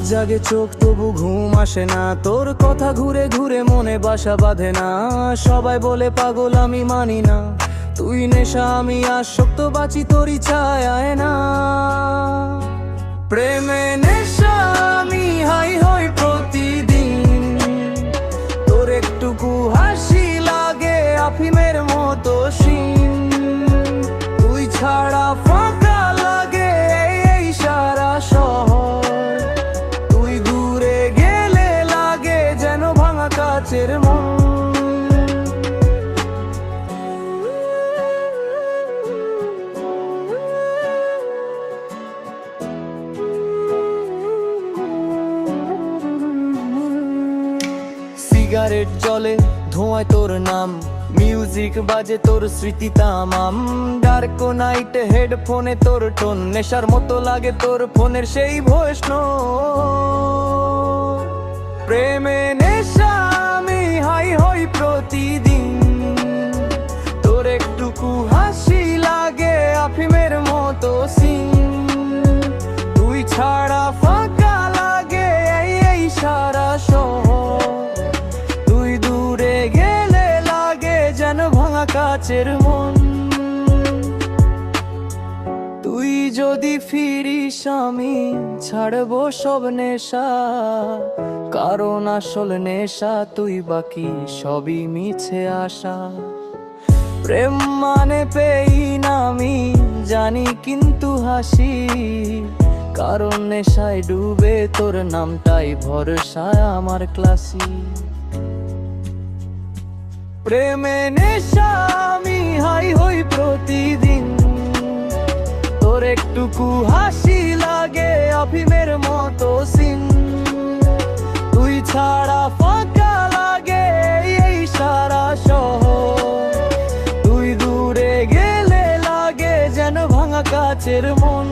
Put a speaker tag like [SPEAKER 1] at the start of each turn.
[SPEAKER 1] জাগে চোখ তবু ঘুম আসে না, তোর কথা ঘুরে ঘুরে মনে বাসা বাঁধে না। সবাই বলে পাগল আমি মানি না, তুই নেশা আমি আসক্ত, বাঁচি তোরই ছায়ায় না। প্রেমে নেশা আমি হাই হই প্রতিদিন, তোর একটুকু হাসি লাগে আফিমের মতো শিন। তুই ছাড়া ফাঁকা লাগে এই সারা শহর, তুই দূরে গেলে লাগে যেন ভাঙা কাচের মন। সিগারেট জলে ধোঁয়ায় তোর নাম, মিউজিক বাজে তোর স্মৃতি তামাম। ডার্ক নাইটে হেডফোনে তোর টোন, নেশার মতো লাগে তোর ফোনের সেই ভয়েস নোট। প্রেমে নেশা আমি হাই হই প্রতিদিন, তোর একটুকু হাসি লাগে আফিমের মতো সিন। তুই ছাড়া ফাঁকা লাগে এই সারা শহর, তুই দূরে গেলে লাগে যেন ভাঙা কাচের মন। তুই যদি ফিরিস আমি ছাড়বো সব নেশা, কারণ আসল নেশা তুই, বাকি সবই মিছে আশা। প্রেম মানে পেই না আমি জানি কিন্তু হাসি, কারণ নেশায় ডুবে তোর নামটাই ভরসা আমার ক্লাসি। প্রেমে নেশা আমি হাই হই প্রতিদিন, তোর একটুকু হাসি লাগে আফিমের মতো সিন। তুই ছাড়া ফাঁকা লাগে এই সারা শহর, তুই দূরে গেলে লাগে যেন ভাঙা কাচের মন।